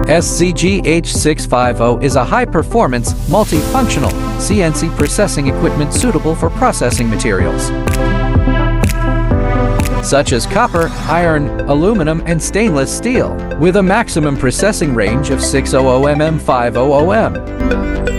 SZGH 650 is a high-performance, multifunctional CNC processing equipment suitable for processing materials such as copper, iron, aluminum, and stainless steel, with a maximum processing range of 600 mm 500 mm.